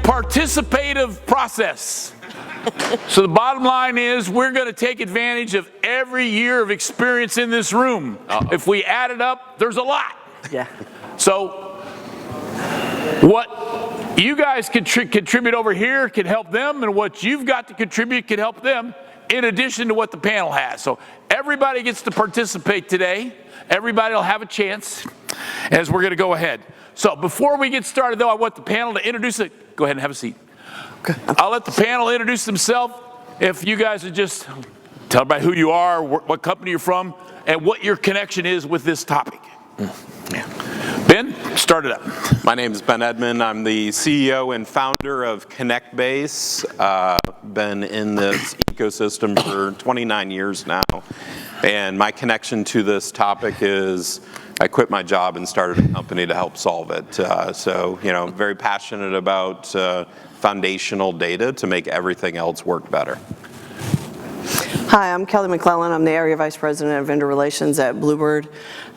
participative process. So the bottom line is we're going to take advantage of every year of experience in this room. If we add it up, there's a lot. Yeah. So what you guys can contribute over here can help them, and what you've got to contribute can help them, in addition to what the panel has. So everybody gets to participate today. Everybody will have a chance as we're going to go ahead. So before we get started, though, I want the panel to introduce it. Go ahead and have a seat. Okay. I'll let the panel introduce themselves. If you guys would just tell everybody who you are, what company you're from, and what your connection is with this topic. Yeah. Ben, start it up. My name is Ben Edmond. I'm the CEO and founder of ConnectBase. Been in this ecosystem for 29 years now. And my connection to this topic is I quit my job and started a company to help solve it. So, very passionate about foundational data to make everything else work better. Hi, I'm Kelly McClellan. I'm the Area Vice President of Vendor Relations at Bluebird.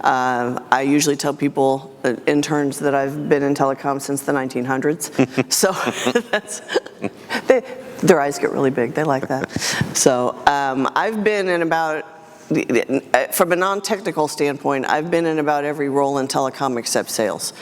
I usually tell people, interns, that I've been in telecom since the 1900s. So their eyes get really big. They like that. So I've been in about, from a non-technical standpoint, I've been in about every role in telecom except sales,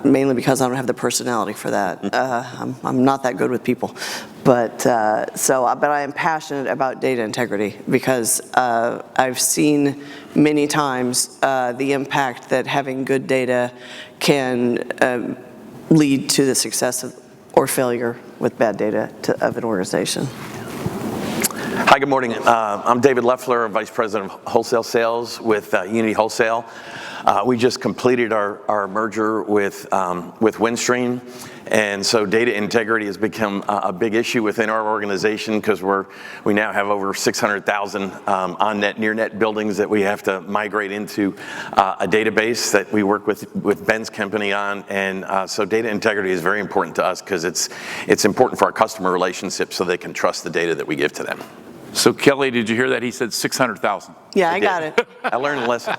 mainly because I don't have the personality for that. I'm not that good with people. But I am passionate about data integrity because I've seen many times the impact that having good data can lead to the success or failure with bad data of an organization. Hi, good morning. I'm David Leffler, Vice President of Wholesale Sales with Unity Wholesale. We just completed our merger with Windstream, and so data integrity has become a big issue within our organization because we now have over 600,000 on-net, near-net buildings that we have to migrate into a database that we work with Ben's company on, and so data integrity is very important to us because it's important for our customer relationships so they can trust the data that we give to them. So Kelly, did you hear that? He said 600,000. Yeah, I got it. I learned a lesson.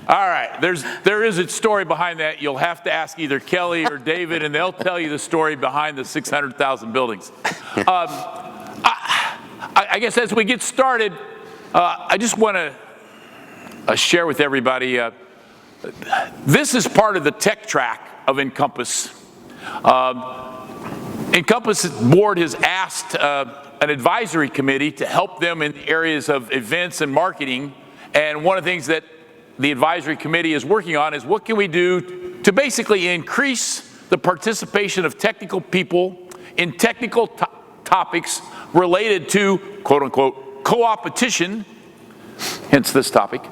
All right, there is a story behind that. You'll have to ask either Kelly or David, and they'll tell you the story behind the 600,000 buildings. I guess as we get started, I just want to share with everybody, this is part of the tech track of INCOMPAS. INCOMPAS board has asked an advisory committee to help them in the areas of events and marketing, and one of the things that the advisory committee is working on is what can we do to basically increase the participation of technical people in technical topics related to, quote unquote, co-opetition, hence this topic,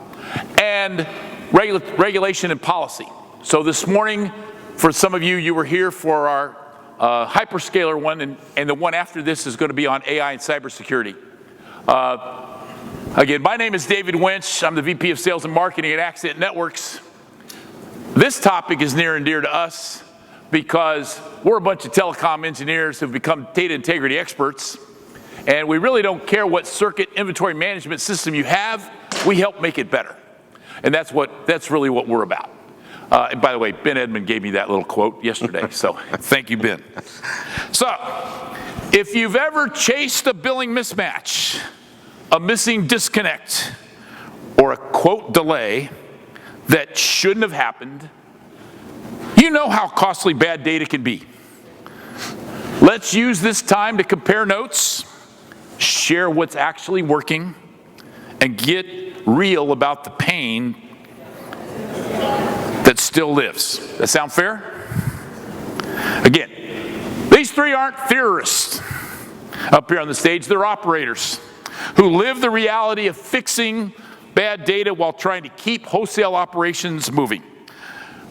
and regulation and policy. So this morning, for some of you, you were here for our hyperscaler one, and the one after this is going to be on AI and cybersecurity. Again, my name is David Winch. I'm the VP of Sales and Marketing at Accent Networks. This topic is near and dear to us because we're a bunch of telecom engineers who've become data integrity experts, and we really don't care what circuit inventory management system you have. We help make it better, and that's really what we're about. And by the way, Ben Edmond gave me that little quote yesterday, so thank you, Ben. So, if you've ever chased a billing mismatch, a missing disconnect, or a quote delay that shouldn't have happened, you know how costly bad data can be. Let's use this time to compare notes, share what's actually working, and get real about the pain that still lives. That sound fair? Again, these three aren't theorists up here on the stage. They're operators who live the reality of fixing bad data while trying to keep wholesale operations moving.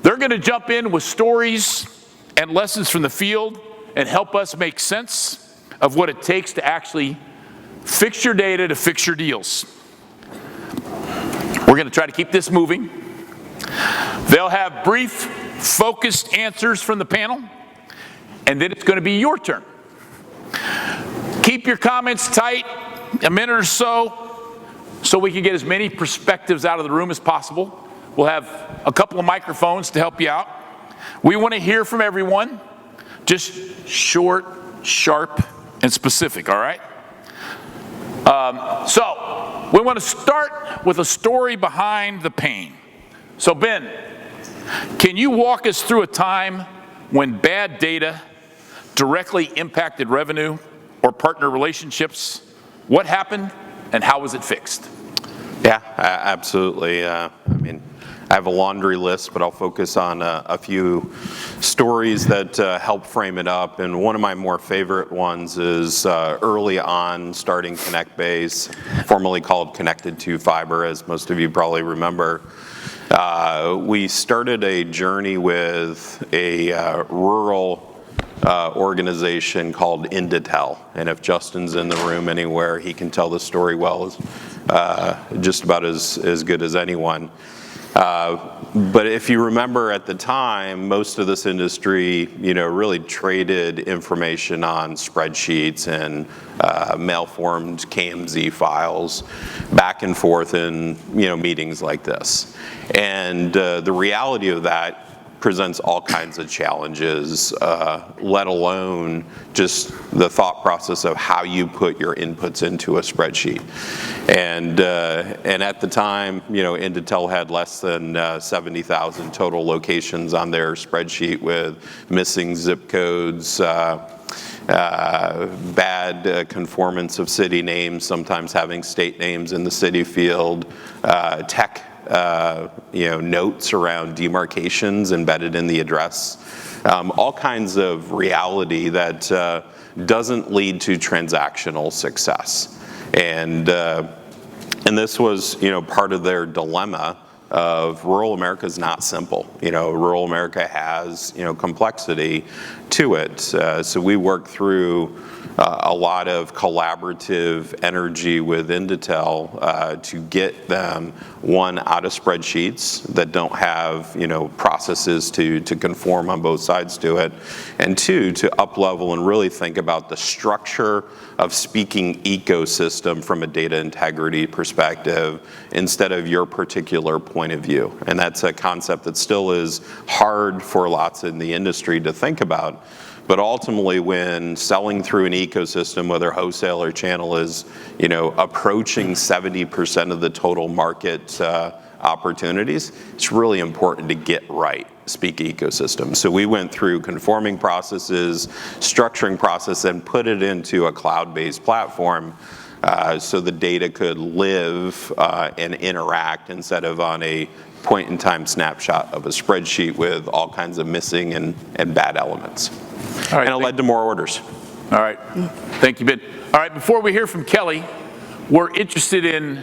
They're going to jump in with stories and lessons from the field and help us make sense of what it takes to actually fix your data to fix your deals. We're going to try to keep this moving. They'll have brief, focused answers from the panel, and then it's going to be your turn. Keep your comments tight, a minute or so we can get as many perspectives out of the room as possible. We'll have a couple of microphones to help you out. We want to hear from everyone, just short, sharp, and specific, all right? So we want to start with a story behind the pain. So Ben, can you walk us through a time when bad data directly impacted revenue or partner relationships? What happened and how was it fixed? Yeah, absolutely. I mean, I have a laundry list, but I'll focus on a few stories that help frame it up. And one of my more favorite ones is early on starting ConnectBase, formerly called Connected to Fiber, as most of you probably remember. We started a journey with a rural organization called Inditel. And if Justin's in the room anywhere, he can tell the story well, just about as good as anyone. But if you remember at the time, most of this industry, really traded information on spreadsheets and mail-formed KMZ files back and forth in, meetings like this. And the reality of that presents all kinds of challenges, let alone just the thought process of how you put your inputs into a spreadsheet. And at the time, Inditel had less than 70,000 total locations on their spreadsheet with missing zip codes, bad conformance of city names, sometimes having state names in the city field, tech notes around demarcations embedded in the address, all kinds of reality that doesn't lead to transactional success. And this was, part of their dilemma of rural America is not simple. Rural America has, complexity to it. So we worked through a lot of collaborative energy with Inditel to get them, one, out of spreadsheets that don't have, processes to conform on both sides to it, and two, to up-level and really think about the structure of speaking ecosystem from a data integrity perspective instead of your particular point of view. And that's a concept that still is hard for lots in the industry to think about. But ultimately, when selling through an ecosystem, whether wholesale or channel is, approaching 70% of the total market opportunities, it's really important to get right, speak ecosystem. So we went through conforming processes, structuring process, and put it into a cloud-based platform so the data could live and interact instead of on a point-in-time snapshot of a spreadsheet with all kinds of missing and bad elements. All right, and it led to more orders. All right, thank you, Ben. All right, before we hear from Kelly, we're interested in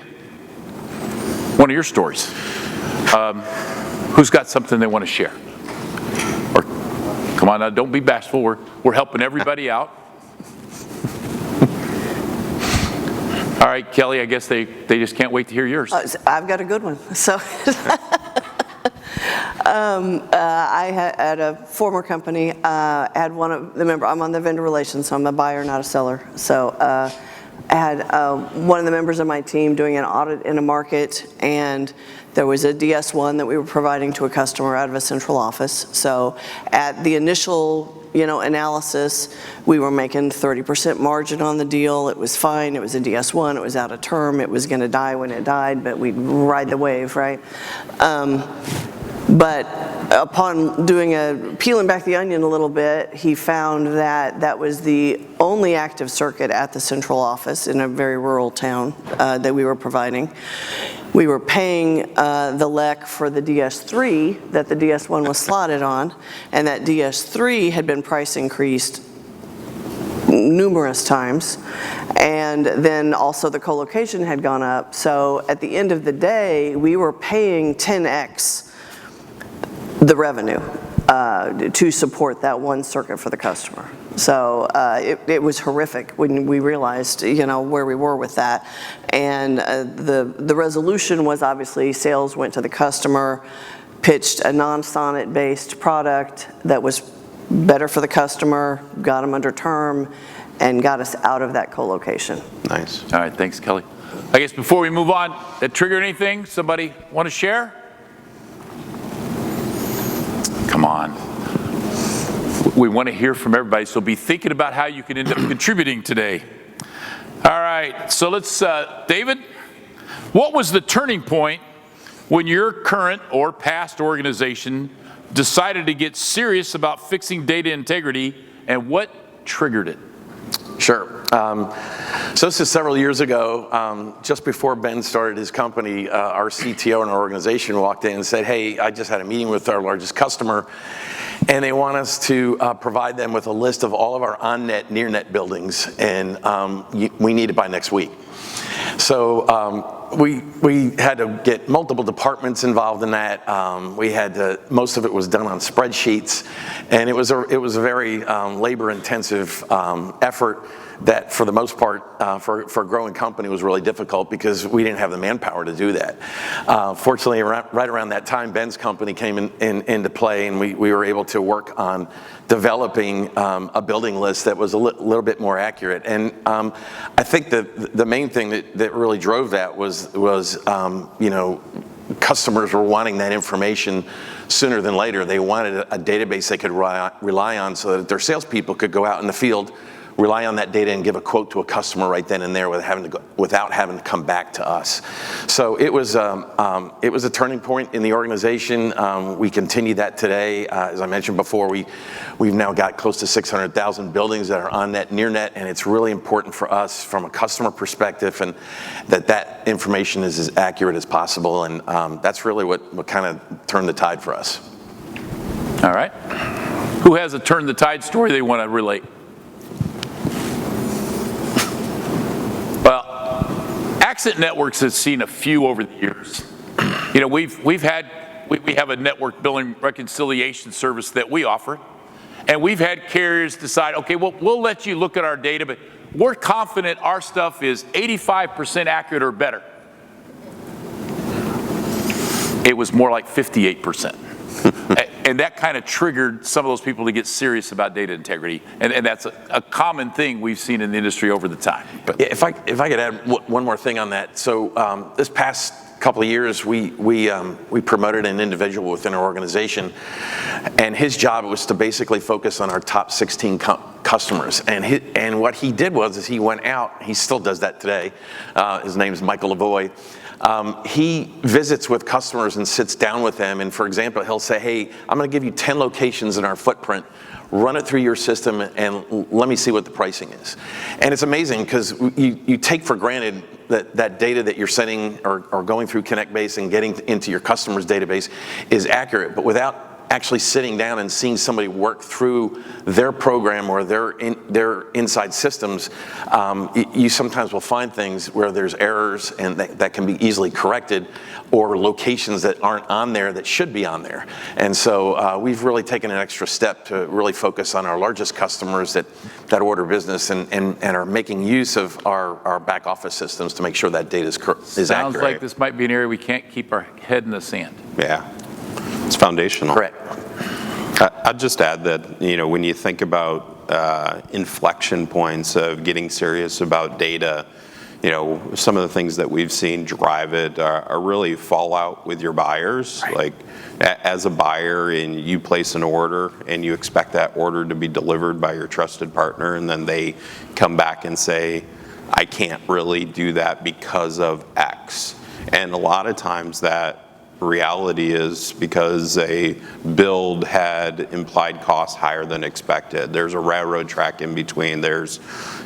one of your stories. Who's got something they want to share? Or come on now, don't be bashful. We're helping everybody out. All right, Kelly, I guess they just can't wait to hear yours. I've got a good one. So I had a former company, had one of the members, I'm on the vendor relations, so I'm a buyer, not a seller. So I had one of the members of my team doing an audit in a market, and there was a DS1 that we were providing to a customer out of a central office. So at the initial analysis, we were making 30% margin on the deal. It was fine. It was a DS1. It was out of term. It was going to die when it died, but we'd ride the wave, right? But upon peeling back the onion a little bit, he found that that was the only active circuit at the central office in a very rural town that we were providing. We were paying the LEC for the DS3 that the DS1 was slotted on, and that DS3 had been price increased numerous times, and then also the co-location had gone up. So at the end of the day, we were paying 10x the revenue to support that one circuit for the customer. So it was horrific when we realized, where we were with that. And the resolution was obviously sales went to the customer, pitched a non-sonnet based product that was better for the customer, got them under term, and got us out of that co-location. Nice. All right, thanks, Kelly. I guess before we move on, that triggered anything? Somebody want to share? Come on. We want to hear from everybody, so be thinking about how you can end up contributing today. All right, so let's, David, what was the turning point when your current or past organization decided to get serious about fixing data integrity, and what triggered it? Sure. So this is several years ago, just before Ben started his company, our CTO in our organization walked in and said, hey, I just had a meeting with our largest customer, and they want us to provide them with a list of all of our on-net, near-net buildings, and we need it by next week. So we had to get multiple departments involved in that. We had to, most of it was done on spreadsheets, and it was a very labor-intensive effort that, for the most part, for a growing company, was really difficult because we didn't have the manpower to do that. Fortunately, right around that time, Ben's company came into play, and we were able to work on developing a building list that was a little bit more accurate. And I think the main thing that really drove that was customers were wanting that information sooner than later. They wanted a database they could rely on so that their salespeople could go out in the field, rely on that data, and give a quote to a customer right then and there without having to come back to us. So it was a turning point in the organization. We continue that today. As I mentioned before, we've now got close to 600,000 buildings that are on net, near net, and it's really important for us from a customer perspective, and that information is as accurate as possible. And that's really what kind of turned the tide for us. All right. Who has a turn the tide story they want to relate? Accent Networks has seen a few over the years. You know, we have a network billing reconciliation service that we offer, and we've had carriers decide, okay, well, we'll let you look at our data, but we're confident our stuff is 85% accurate or better. It was more like 58%. And that kind of triggered some of those people to get serious about data integrity, and that's a common thing we've seen in the industry over the time. But yeah, if I could add one more thing on that. So this past couple of years, we promoted an individual within our organization, and his job was to basically focus on our top 16 customers. And what he did was he went out. He still does that today. His name's Michael Lavoie. He visits with customers and sits down with them, and for example, he'll say, hey, I'm going to give you 10 locations in our footprint, run it through your system, and let me see what the pricing is. And it's amazing because you take for granted that data that you're sending or going through ConnectBase and getting into your customer's database is accurate, but without actually sitting down and seeing somebody work through their program or their inside systems, you sometimes will find things where there's errors and that can be easily corrected, or locations that aren't on there that should be on there. And so we've really taken an extra step to really focus on our largest customers that order business and are making use of our back office systems to make sure that data is accurate. Sounds like this might be an area we can't keep our head in the sand. Yeah. It's foundational. Correct. I'd just add that, when you think about inflection points of getting serious about data, some of the things that we've seen drive it are really fallout with your buyers. Right. Like, as a buyer, and you place an order and you expect that order to be delivered by your trusted partner, and then they come back and say, I can't really do that because of X. And a lot of times that reality is because a build had implied costs higher than expected. There's a railroad track in between. There's,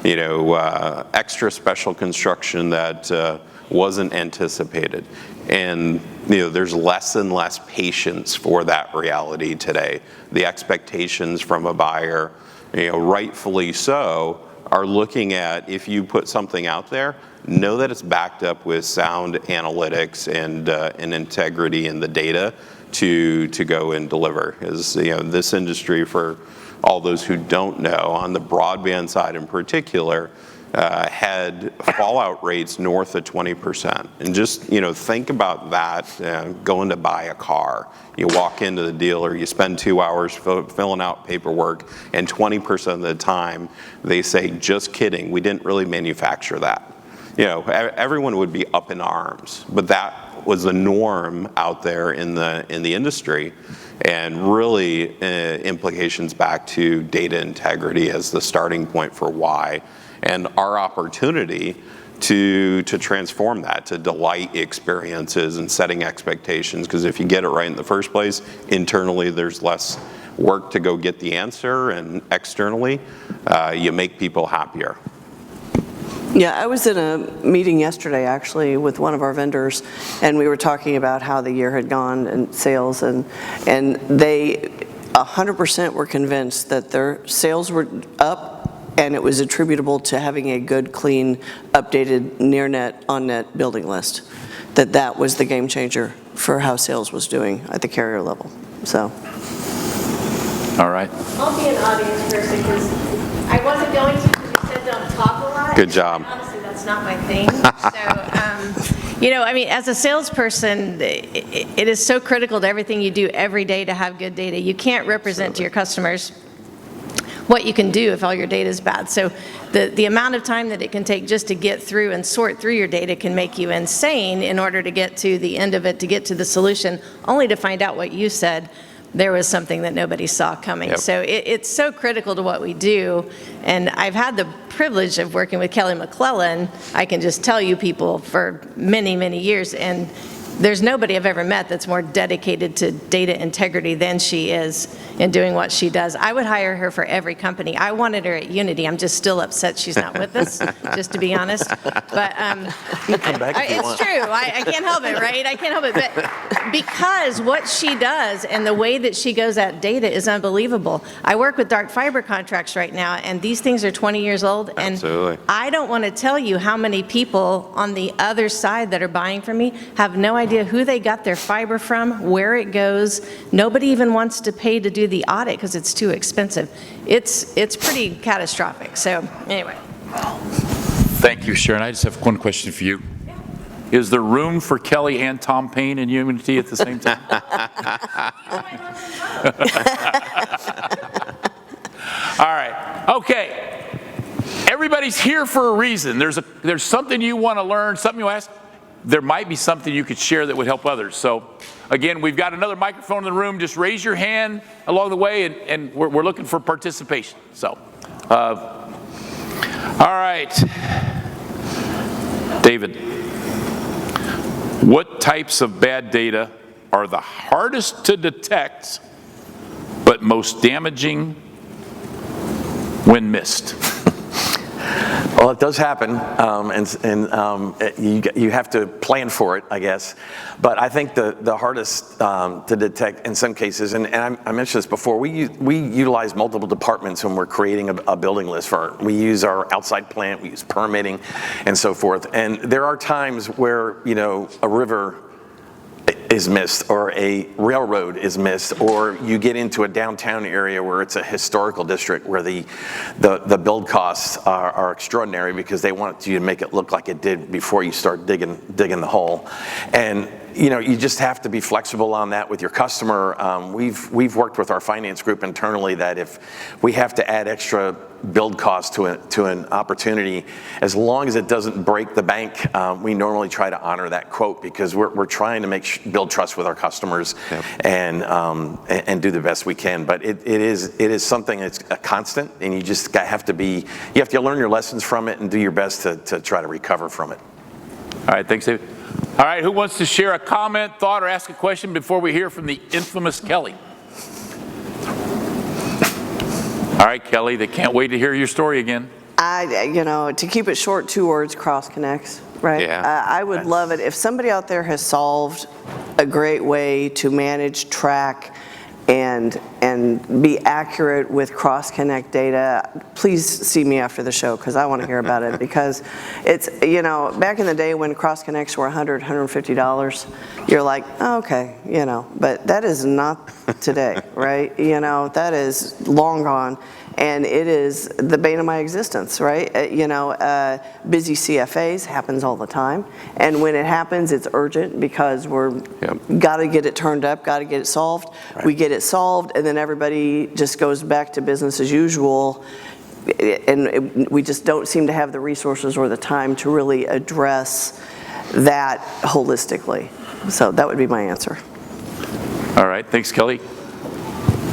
extra special construction that wasn't anticipated. And, there's less and less patience for that reality today. The expectations from a buyer, rightfully so, are looking at, if you put something out there, know that it's backed up with sound analytics and integrity in the data to go and deliver. As this industry, for all those who don't know, on the broadband side in particular, had fallout rates north of 20%. And just think about that going to buy a car. You walk into the dealer, you spend 2 hours filling out paperwork, and 20% of the time they say, just kidding, we didn't really manufacture that. Everyone would be up in arms, but that was the norm out there in the industry. and really implications back to data integrity as the starting point for why, and our opportunity to transform that, to delight experiences and setting expectations, because if you get it right in the first place, internally there's less work to go get the answer, and externally you make people happier. Yeah, I was in a meeting yesterday actually with one of our vendors, and we were talking about how the year had gone in sales, and they 100% were convinced that their sales were up, and it was attributable to having a good, clean, updated near-net, on-net building list. That was the game changer for how sales was doing at the carrier level. So. All right. I'll be an audience person because I wasn't going to because you said don't talk a lot. Good job. Honestly, that's not my thing. So, I mean, as a salesperson, it is so critical to everything you do every day to have good data. You can't represent to your customers what you can do if all your data is bad. So the amount of time that it can take just to get through and sort through your data can make you insane in order to get to the end of it, to get to the solution, only to find out what you said. There was something that nobody saw coming. Yep. So it's so critical to what we do. And I've had the privilege of working with Kelly McClellan. I can just tell you people for many, many years. And there's nobody I've ever met that's more dedicated to data integrity than she is in doing what she does. I would hire her for every company. I wanted her at Unity. I'm just still upset she's not with us, just to be honest. But it's true. I can't help it, right? I can't help it. But because what she does and the way that she goes at data is unbelievable. I work with dark fiber contracts right now, and these things are 20 years old. And Absolutely. I don't want to tell you how many people on the other side that are buying from me have no idea who they got their fiber from, where it goes. Nobody even wants to pay to do the audit because it's too expensive. It's pretty catastrophic. So anyway. Thank you, Sharon. I just have one question for you. Is there room for Kelly and Tom Payne in Unity at the same time? All right. Okay. Everybody's here for a reason. There's something you want to learn, something you ask. There might be something you could share that would help others. So again, we've got another microphone in the room. Just raise your hand along the way, and we're looking for participation. So, all right. David, what types of bad data are the hardest to detect but most damaging when missed? Well, it does happen, you have to plan for it, I guess. But I think the hardest to detect in some cases, and I mentioned this before, we utilize multiple departments when we're creating a building list we use our outside plant, we use permitting, and so forth. And there are times where, a river is missed, or a railroad is missed, or you get into a downtown area where it's a historical district where the build costs are extraordinary because they want you to make it look like it did before you start digging the hole. And you just have to be flexible on that with your customer. We've worked with our finance group internally that if we have to add extra build costs to an opportunity, as long as it doesn't break the bank, we normally try to honor that quote because we're trying to build trust with our customers. Yep. and do the best we can. But it is something that's a constant, and you just have to learn your lessons from it and do your best to try to recover from it. All right, thanks, David. All right, who wants to share a comment, thought, or ask a question before we hear from the infamous Kelly? All right, Kelly, they can't wait to hear your story again. To keep it short, 2 words, cross connects, right? Yeah. I would love it if somebody out there has solved a great way to manage, track, and be accurate with cross-connect data. Please see me after the show because I want to hear about it, because it's, back in the day when cross-connects were $100, $150, you're like, oh, okay, but that is not today, right? That is long gone. And it is the bane of my existence, right? Busy CFAs happens all the time. And when it happens, it's urgent because got to get it turned up, got to get it solved. Right. We get it solved, and then everybody just goes back to business as usual. And we just don't seem to have the resources or the time to really address that holistically. So that would be my answer. All right, thanks, Kelly.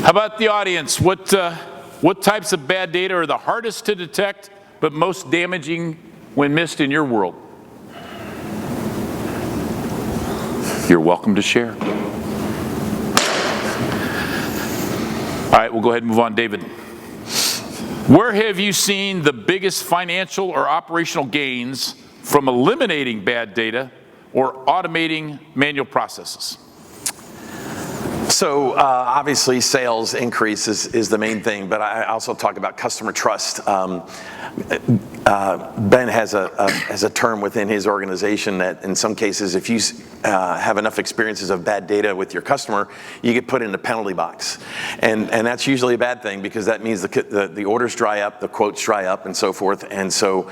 How about the audience? What types of bad data are the hardest to detect but most damaging when missed in your world? You're welcome to share. All right, we'll go ahead and move on. David, where have you seen the biggest financial or operational gains from eliminating bad data or automating manual processes? So obviously sales increase is the main thing, but I also talk about customer trust. Ben has a term within his organization that in some cases, if you have enough experiences of bad data with your customer, you get put in the penalty box. And that's usually a bad thing because that means the orders dry up, the quotes dry up and so forth. And so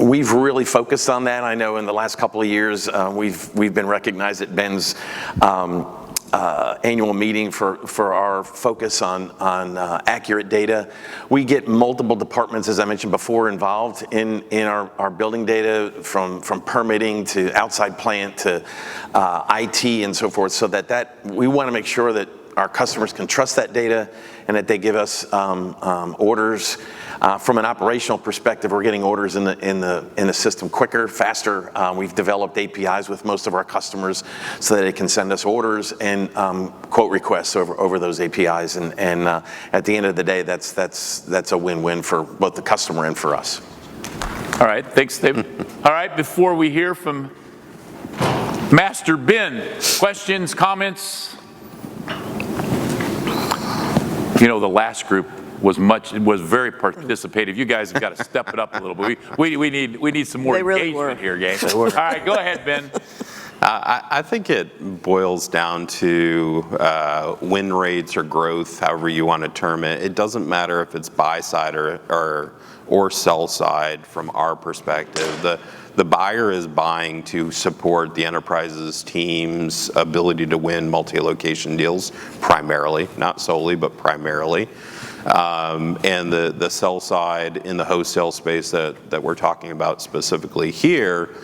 we've really focused on that. I know in the last couple of years, we've been recognized at Ben's annual meeting for our focus on accurate data. We get multiple departments, as I mentioned before, involved in our building data, from permitting to outside plant to IT and so forth, so that we want to make sure that our customers can trust that data and that they give us orders. From an operational perspective, we're getting orders in the system quicker, faster. We've developed APIs with most of our customers so that they can send us orders and quote requests over those APIs. And at the end of the day, that's a win-win for both the customer and for us. All right, thanks, David. All right, before we hear from Master Ben, questions, comments? You know, the last group was very participative. You guys have got to step it up a little bit. We need some more engagement here, gang. All right, go ahead, Ben. I think it boils down to win rates or growth, however you want to term it. It doesn't matter if it's buy side or sell side from our perspective. The buyer is buying to support the enterprise's team's ability to win multi-location deals, primarily, not solely, but primarily. And the sell side in the wholesale space that we're talking about specifically here,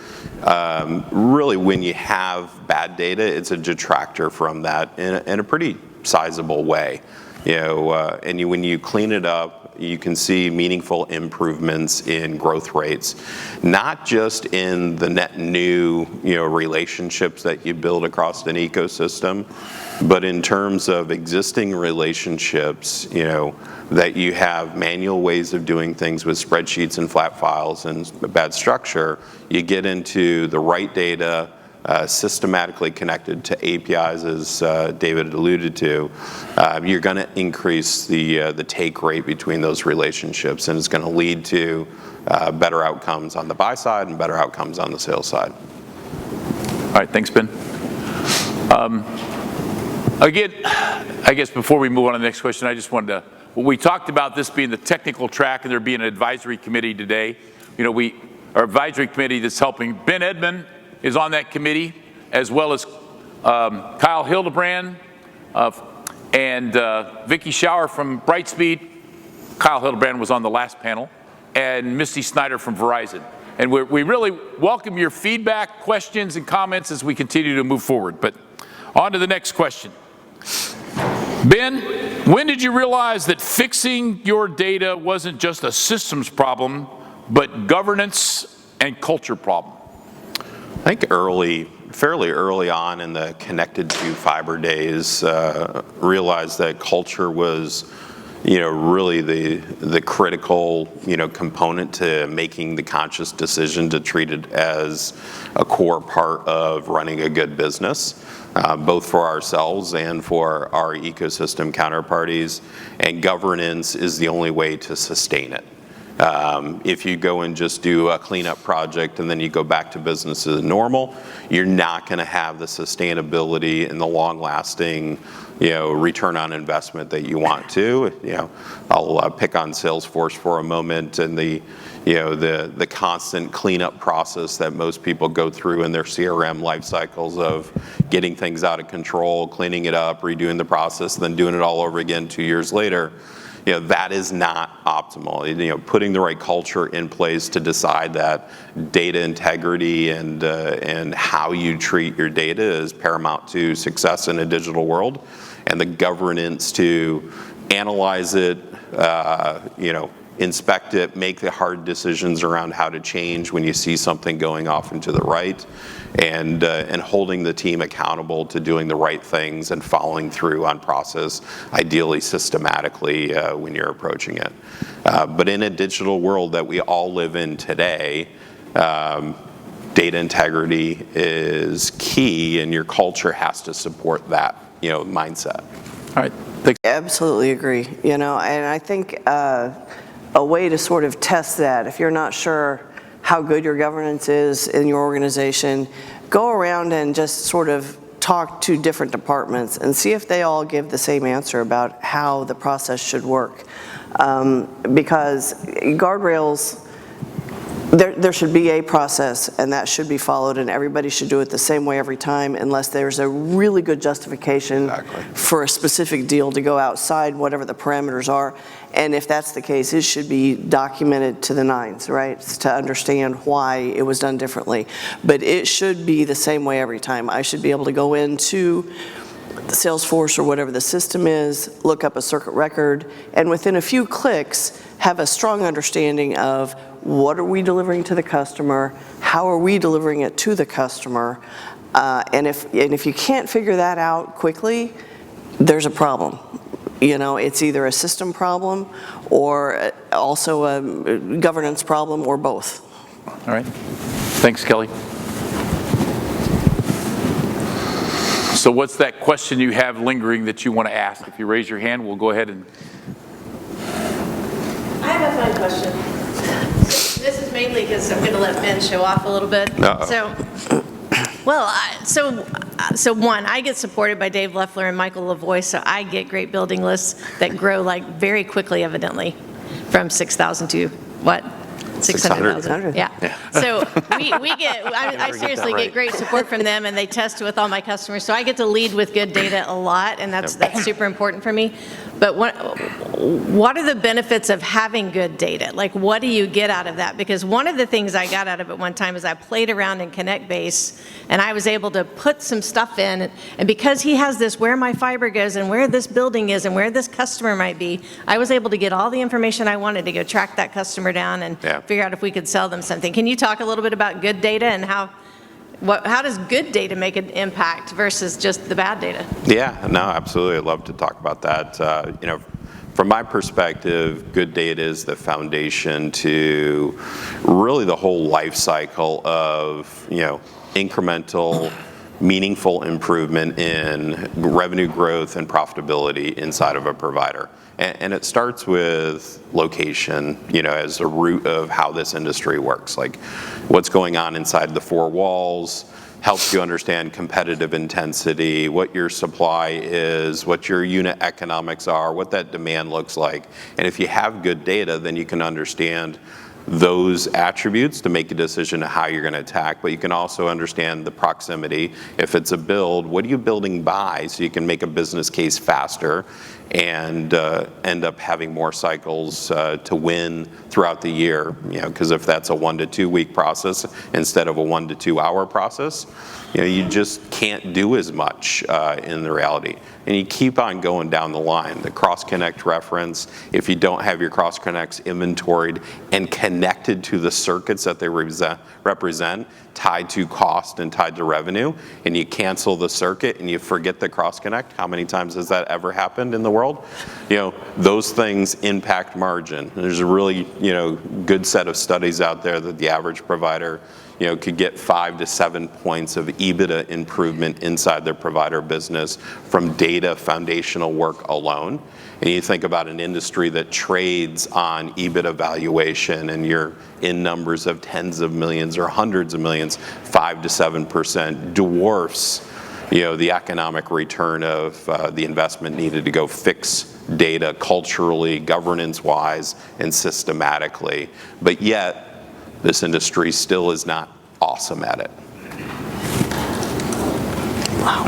really when you have bad data, it's a detractor from that in a pretty sizable way. And when you clean it up, you can see meaningful improvements in growth rates, not just in the net new relationships that you build across an ecosystem, but in terms of existing relationships, that you have manual ways of doing things with spreadsheets and flat files and bad structure. You get into the right data, systematically connected to APIs, as David alluded to, you're going to increase the take rate between those relationships, and it's going to lead to better outcomes on the buy side and better outcomes on the sales side. All right, thanks, Ben. Again, I guess before we move on to the next question, I just wanted to, we talked about this being the technical track and there being an advisory committee today. Our advisory committee that's helping, Ben Edmond is on that committee, as well as Kyle Hildebrand and Vicky Schauer from Brightspeed. Kyle Hildebrand was on the last panel, and Misty Snyder from Verizon. And we really welcome your feedback, questions, and comments as we continue to move forward. But on to the next question. Ben, when did you realize that fixing your data wasn't just a systems problem, but governance and culture problem? I think fairly early on in the connected to fiber days, realized that culture was, really the critical, component to making the conscious decision to treat it as a core part of running a good business, both for ourselves and for our ecosystem counterparties. And governance is the only way to sustain it. If you go and just do a cleanup project and then you go back to business as normal, you're not going to have the sustainability and the long-lasting, return on investment that you want to. I'll pick on Salesforce for a moment and the constant cleanup process that most people go through in their CRM life cycles of getting things out of control, cleaning it up, redoing the process, then doing it all over again 2 years later. that is not optimal. Putting the right culture in place to decide that data integrity and how you treat your data is paramount to success in a digital world, and the governance to analyze it, inspect it, make the hard decisions around how to change when you see something going off and to the right, and holding the team accountable to doing the right things and following through on process, ideally systematically when you're approaching it. But in a digital world that we all live in today, data integrity is key, and your culture has to support that mindset. All right, thanks. Absolutely agree. And I think a way to sort of test that, if you're not sure how good your governance is in your organization, go around and just sort of talk to different departments and see if they all give the same answer about how the process should work. Because guardrails, there should be a process, and that should be followed, and everybody should do it the same way every time, unless there's a really good justification for a specific deal to go outside whatever the parameters are. And if that's the case, it should be documented to the nines, right, to understand why it was done differently. But it should be the same way every time. I should be able to go into the Salesforce or whatever the system is, look up a circuit record, and within a few clicks, have a strong understanding of what are we delivering to the customer, how are we delivering it to the customer, and if you can't figure that out quickly, there's a problem. It's either a system problem or also a governance problem, or both. All right. Thanks, Kelly. So what's that question you have lingering that you want to ask? If you raise your hand, we'll go ahead and... I have a fun question. This is mainly because I'm going to let Ben show off a little bit. So one, I get supported by Dave Leffler and Michael LaVoy, so I get great building lists that grow very quickly, evidently, from 6,000 to what? 600,000. Yeah. So we get, I seriously get great support from them, and they test with all my customers. So I get to lead with good data a lot, and that's super important for me. But what are the benefits of having good data? Like, what do you get out of that? Because one of the things I got out of it one time is I played around in ConnectBase, and I was able to put some stuff in. And because he has this where my fiber goes and where this building is and where this customer might be, I was able to get all the information I wanted to go track that customer down and figure out if we could sell them something. Can you talk a little bit about good data and how does good data make an impact versus just the bad data? Yeah, no, absolutely. I'd love to talk about that. From my perspective, good data is the foundation to really the whole life cycle of, incremental, meaningful improvement in revenue growth and profitability inside of a provider. And it starts with location, as the root of how this industry works. Like, what's going on inside the four walls helps you understand competitive intensity, what your supply is, what your unit economics are, what that demand looks like. And if you have good data, then you can understand those attributes to make a decision of how you're going to attack, but you can also understand the proximity. If it's a build, what are you building by, so you can make a business case faster and end up having more cycles to win throughout the year, because if that's a 1 to 2 week process instead of a 1 to 2 hour process, you just can't do as much in the reality. And you keep on going down the line. The cross-connect reference, if you don't have your cross-connects inventoried and connected to the circuits that they represent, tied to cost and tied to revenue, and you cancel the circuit and you forget the cross-connect, how many times has that ever happened in the world? Those things impact margin. There's a really, good set of studies out there that the average provider could get 5 to 7 points of EBITDA improvement inside their provider business from data foundational work alone. And you think about an industry that trades on EBITDA valuation, and you're in numbers of tens of millions or hundreds of millions, 5 to 7% dwarfs the economic return of the investment needed to go fix data culturally, governance-wise, and systematically. But yet, this industry still is not awesome at it. Wow.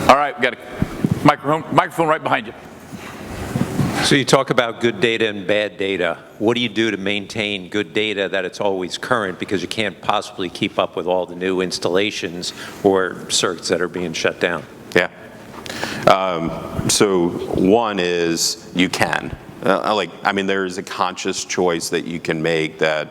All right, we've got a microphone right behind you. So you talk about good data and bad data. What do you do to maintain good data that it's always current, because you can't possibly keep up with all the new installations or circuits that are being shut down? Yeah. So one is you can. There's a conscious choice that you can make that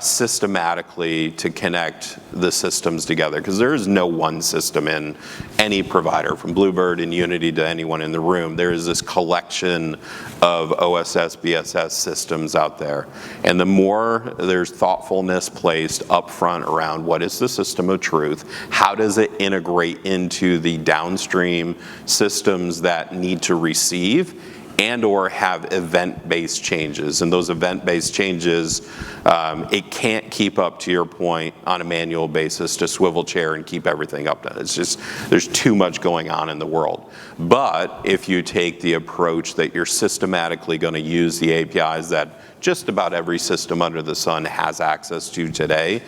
systematically to connect the systems together, because there is no one system in any provider, from Bluebird and Unity to anyone in the room. There is this collection of OSS, BSS systems out there. And the more there's thoughtfulness placed up front around what is the system of truth, how does it integrate into the downstream systems that need to receive and or have event-based changes. And those event-based changes, it can't keep up, to your point, on a manual basis to swivel chair and keep everything up. It's just, there's too much going on in the world. But if you take the approach that you're systematically going to use the APIs that just about every system under the sun has access to today,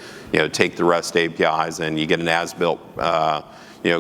take the REST APIs and you get an as-built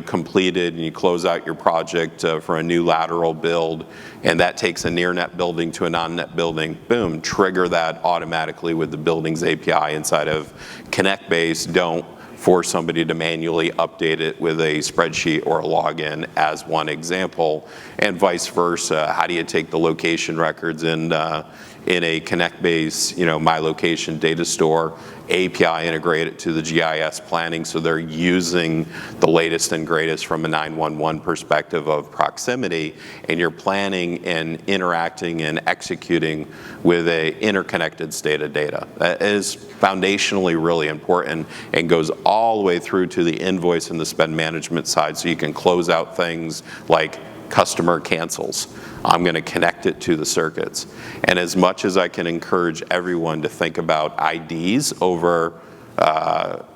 completed, and you close out your project for a new lateral build, and that takes a near-net building to a non-net building, boom, trigger that automatically with the buildings API inside of ConnectBase. Don't force somebody to manually update it with a spreadsheet or a login, as one example, and vice versa. How do you take the location records in a ConnectBase, My Location data store, API integrate it to the GIS planning, so they're using the latest and greatest from a 911 perspective of proximity, and you're planning and interacting and executing with a interconnected state of data. That is foundationally really important and goes all the way through to the invoice and the spend management side, so you can close out things like customer cancels. I'm going to connect it to the circuits. And as much as I can encourage everyone to think about IDs over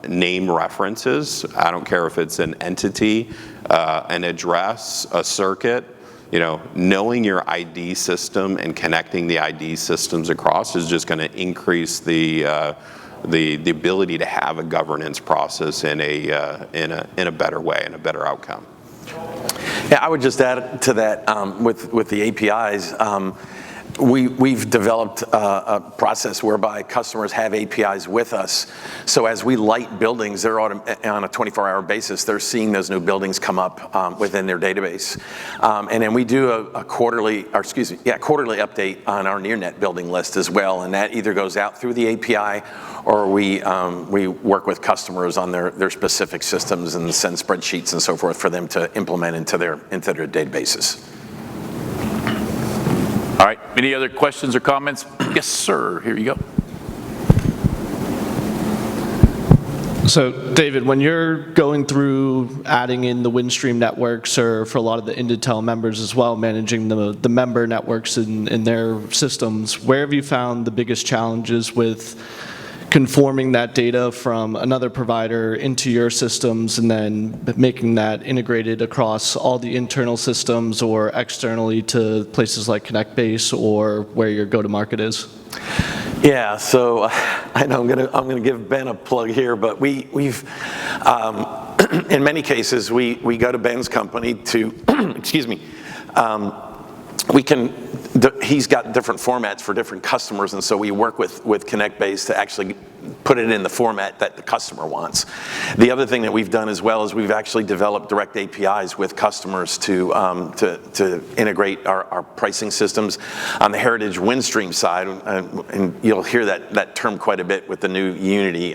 name references, I don't care if it's an entity, an address, a circuit, knowing your ID system and connecting the ID systems across is just going to increase the ability to have a governance process in a better way and a better outcome. Yeah, I would just add to that with the APIs. We've developed a process whereby customers have APIs with us. So as we light buildings, they're on a 24-hour basis, they're seeing those new buildings come up within their database. And then we do a quarterly update on our near-net building list as well. And that either goes out through the API, or we work with customers on their specific systems and send spreadsheets and so forth for them to implement into their databases. All right, any other questions or comments? Yes, sir, here you go. So, David, when you're going through adding in the Windstream networks, or for a lot of the Inditel members as well, managing the member networks in their systems, where have you found the biggest challenges with conforming that data from another provider into your systems and then making that integrated across all the internal systems or externally to places like ConnectBase or where your go-to-market is? Yeah, so I know I'm gonna give Ben a plug here, but we've in many cases we go to Ben's company to excuse me. He's got different formats for different customers, and so we work with ConnectBase to actually put it in the format that the customer wants. The other thing that we've done as well is we've actually developed direct APIs with customers to integrate our pricing systems. On the Heritage Windstream side, and you'll hear that term quite a bit with the new Unity,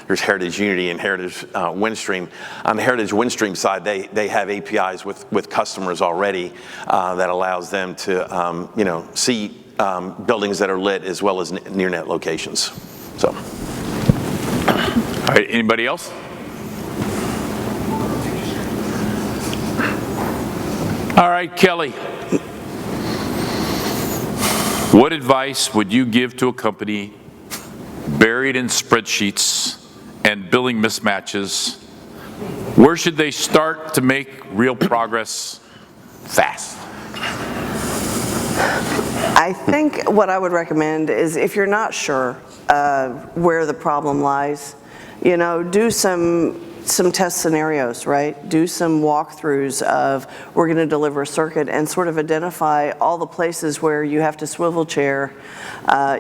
there's Heritage Unity and Heritage Windstream. On the Heritage Windstream side, they have APIs with customers already that allows them to see buildings that are lit as well as near-net locations. So. All right, anybody else? All right, Kelly. What advice would you give to a company buried in spreadsheets and billing mismatches? Where should they start to make real progress fast? I think what I would recommend is, if you're not sure where the problem lies, do some some test scenarios, right? Do some walkthroughs of, we're going to deliver a circuit, and sort of identify all the places where you have to swivel chair.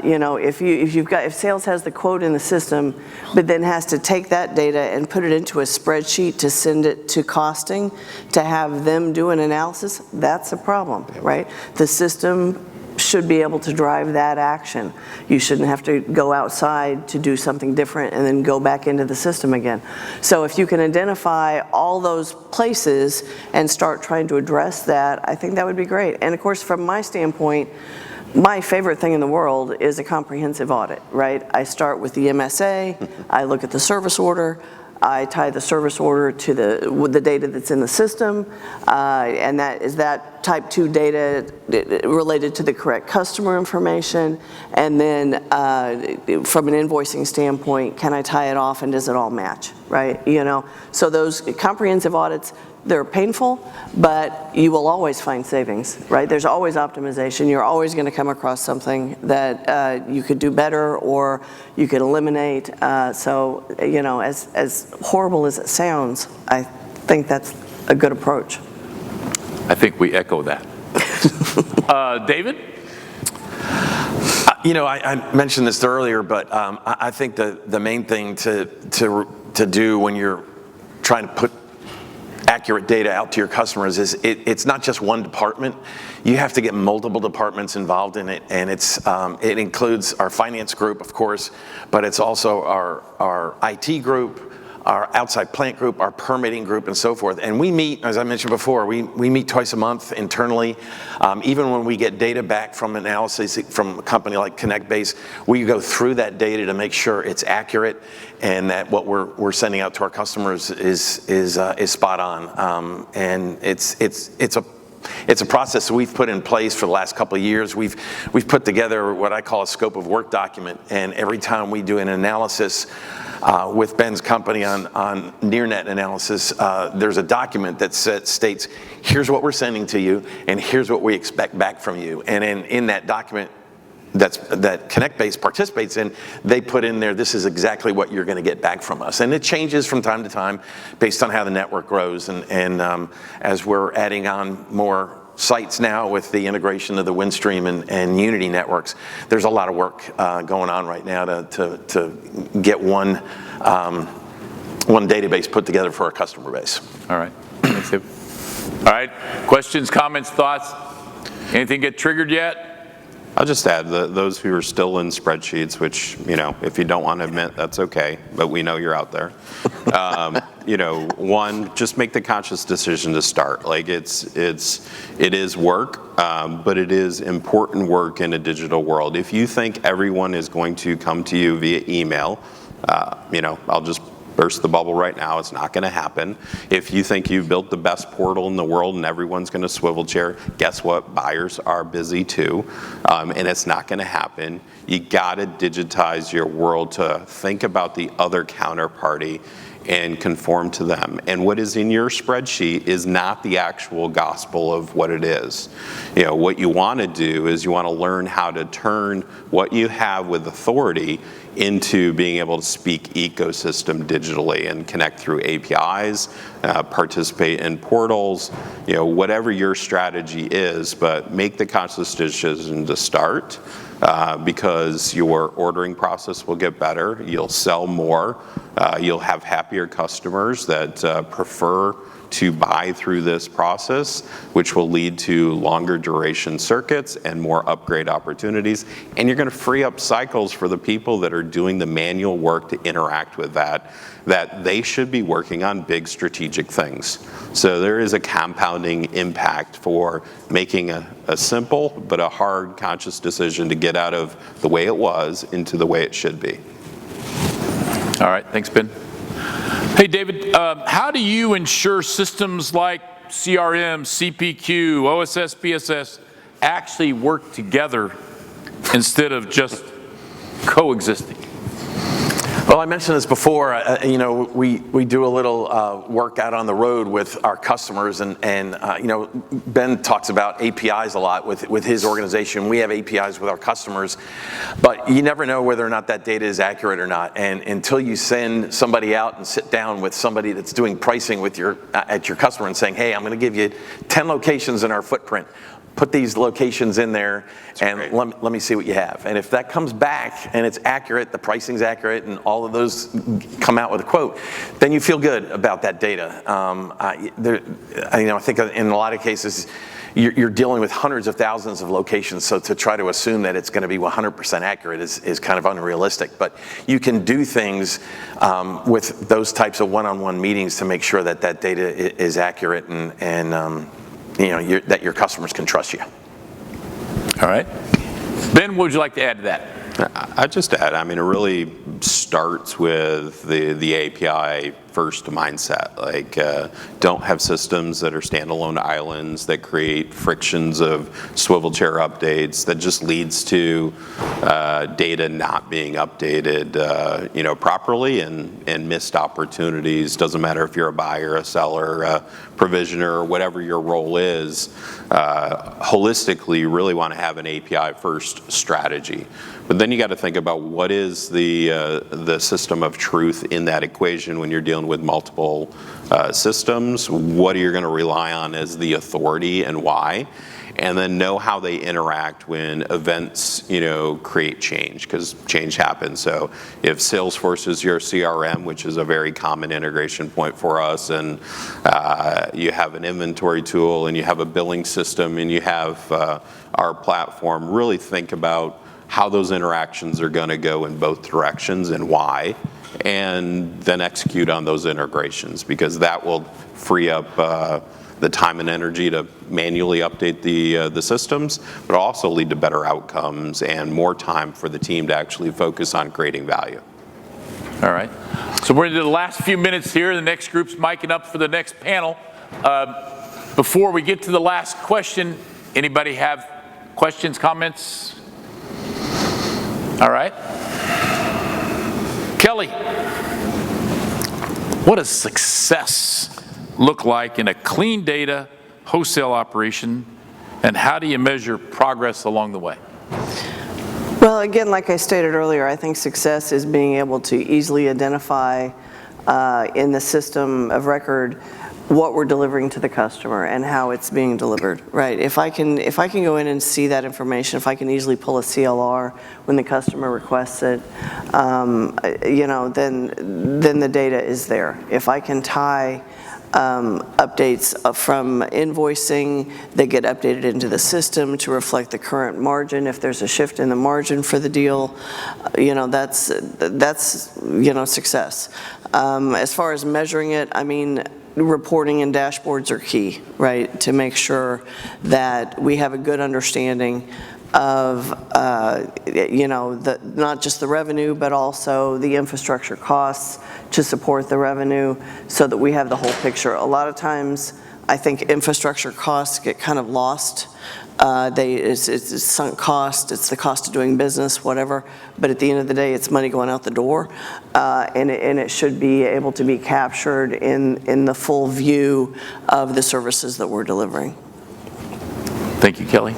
You know, if sales has the quote in the system, but then has to take that data and put it into a spreadsheet to send it to costing, to have them do an analysis, that's a problem, right? The system should be able to drive that action. You shouldn't have to go outside to do something different and then go back into the system again. So if you can identify all those places and start trying to address that, I think that would be great. And of course, from my standpoint, my favorite thing in the world is a comprehensive audit, right? I start with the MSA, I look at the service order, I tie the service order to the data that's in the system, and that type 2 data related to the correct customer information, and then from an invoicing standpoint, can I tie it off and does it all match, right? You know, so those comprehensive audits, they're painful, but you will always find savings, right? There's always optimization. You're always going to come across something that you could do better or you could eliminate. So, you know, as horrible as it sounds, I think that's a good approach. I think we echo that. David? You know, I mentioned this earlier, but I think the main thing to do when you're trying to put accurate data out to your customers is it's not just one department. You have to get multiple departments involved in it, and it includes our finance group, of course, but it's also our IT group, our outside plant group, our permitting group, and so forth. And we meet, as I mentioned before, we meet twice a month internally. Even when we get data back from analysis from a company like ConnectBase, we go through that data to make sure it's accurate and that what we're sending out to our customers is spot on. And it's a process that we've put in place for the last couple of years. We've put together what I call a scope of work document, and every time we do an analysis with Ben's company on near-net analysis, there's a document that states, here's what we're sending to you, and here's what we expect back from you. And in that document that ConnectBase participates in, they put in there, this is exactly what you're going to get back from us. And it changes from time to time based on how the network grows. And as we're adding on more sites now with the integration of the Windstream and Unity networks, there's a lot of work going on right now to get one database put together for our customer base. All right. Thanks, Dave. All right. Questions, comments, thoughts? Anything get triggered yet? I'll just add those who are still in spreadsheets, which, you know, if you don't want to admit, that's okay, but we know you're out there. You know, one, just make the conscious decision to start. Like it is work, but it is important work in a digital world. If you think everyone is going to come to you via email, you know, I'll just burst the bubble right now, it's not going to happen. If you think you've built the best portal in the world and everyone's going to swivel chair, guess what? Buyers are busy too, and it's not going to happen. You got to digitize your world to think about the other counterparty and conform to them. And what is in your spreadsheet is not the actual gospel of what it is. You know, what you want to do is you want to learn how to turn what you have with authority into being able to speak ecosystem digitally and connect through APIs, participate in portals, you know, whatever your strategy is, but make the conscious decision to start because your ordering process will get better, you'll sell more, you'll have happier customers that prefer to buy through this process, which will lead to longer duration circuits and more upgrade opportunities. And you're going to free up cycles for the people that are doing the manual work to interact with that they should be working on big strategic things. So there is a compounding impact for making a simple but a hard conscious decision to get out of the way it was into the way it should be. All right, thanks, Ben. Hey, David, how do you ensure systems like CRM, CPQ, OSS, BSS actually work together instead of just coexisting? Well, I mentioned this before. You know, we do a little work out on the road with our customers, and you know, Ben talks about APIs a lot with his organization. We have APIs with our customers, but you never know whether or not that data is accurate or not. And until you send somebody out and sit down with somebody that's doing pricing with at your customer and saying, hey, I'm going to give you 10 locations in our footprint. Put these locations in there and let me see what you have. And if that comes back and it's accurate, the pricing's accurate, and all of those come out with a quote, then you feel good about that data. You know, I think in a lot of cases, you're dealing with hundreds of thousands of locations, so to try to assume that it's going to be 100% accurate is kind of unrealistic. But you can do things with those types of one-on-one meetings to make sure that that data is accurate and you know, that your customers can trust you. All right. Ben, what would you like to add to that? I'd just add, I mean, it really starts with the API first mindset. Like, don't have systems that are standalone islands that create frictions of swivel chair updates that just leads to data not being updated, you know, properly and missed opportunities. Doesn't matter if you're a buyer, a seller, a provisioner, whatever your role is. Holistically, you really want to have an API first strategy. But then you got to think about what is the system of truth in that equation when you're dealing with multiple systems. What are you going to rely on as the authority and why? And then know how they interact when events, you know, create change, because change happens. So if Salesforce is your CRM, which is a very common integration point for us, and you have an inventory tool, and you have a billing system, and you have our platform, really think about how those interactions are going to go in both directions and why, and then execute on those integrations, because that will free up the time and energy to manually update the systems, but also lead to better outcomes and more time for the team to actually focus on creating value. All right. So we're into the last few minutes here. The next group's miking up for the next panel. Before we get to the last question, anybody have questions, comments? All right. Kelly, what does success look like in a clean data wholesale operation, and how do you measure progress along the way? Well, again, like I stated earlier, I think success is being able to easily identify in the system of record what we're delivering to the customer and how it's being delivered, right? If I can go in and see that information, if I can easily pull a CLR when the customer requests it, you know, then the data is there. If I can tie updates from invoicing that get updated into the system to reflect the current margin, if there's a shift in the margin for the deal, you know, that's you know, success. As far as measuring it, I mean, reporting and dashboards are key, right, to make sure that we have a good understanding of, you know, not just the revenue, but also the infrastructure costs to support the revenue, so that we have the whole picture. A lot of times, I think infrastructure costs get kind of lost. It's sunk cost, it's the cost of doing business, whatever, but at the end of the day, it's money going out the door, and it should be able to be captured in the full view of the services that we're delivering. Thank you, Kelly.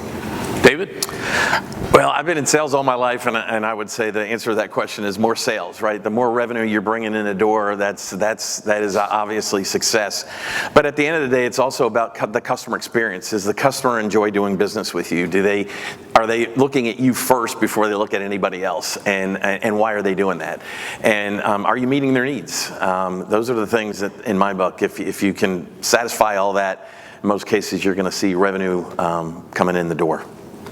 David? Well, I've been in sales all my life, and I would say the answer to that question is more sales, right? The more revenue you're bringing in the door, that is obviously success. But at the end of the day, it's also about the customer experience. Does the customer enjoy doing business with you? Are they looking at you first before they look at anybody else? And why are they doing that? And are you meeting their needs? Those are the things that, in my book, if you can satisfy all that, in most cases, you're going to see revenue coming in the door.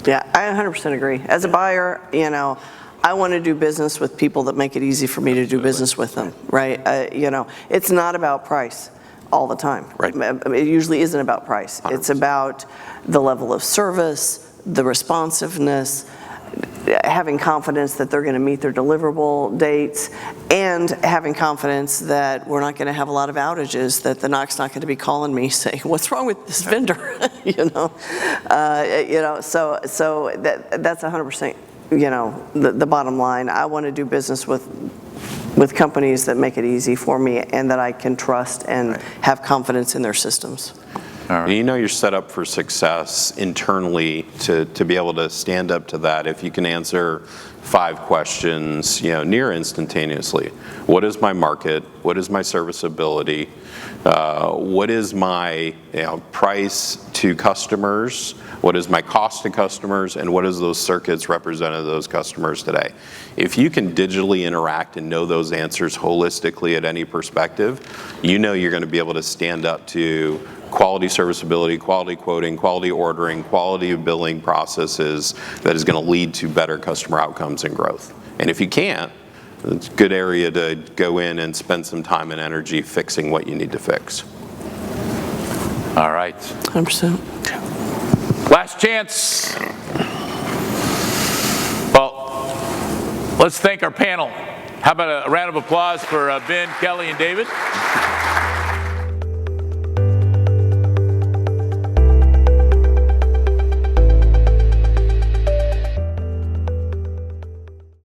Yeah, I 100% agree. As a buyer, you know, I want to do business with people that make it easy for me to do business with them, right? You know, it's not about price all the time. Right. It usually isn't about price. 100%. It's about the level of service, the responsiveness, having confidence that they're going to meet their deliverable dates, and having confidence that we're not going to have a lot of outages, that the NOC's not going to be calling me saying, what's wrong with this vendor? You know, so that's 100%, you know, the bottom line. I want to do business with with companies that make it easy for me and that I can trust and have confidence in their systems. And you know you're set up for success internally to be able to stand up to that if you can answer 5 questions, near instantaneously. What is my market? What is my serviceability? What is my price to customers? What is my cost to customers? And what is those circuits represent of those customers today? If you can digitally interact and know those answers holistically at any perspective, you know you're going to be able to stand up to quality serviceability, quality quoting, quality ordering, quality billing processes that is going to lead to better customer outcomes and growth. And if you can't, it's a good area to go in and spend some time and energy fixing what you need to fix. All right. 100%. Last chance. Well, let's thank our panel. How about a round of applause for Ben, Kelly, and David?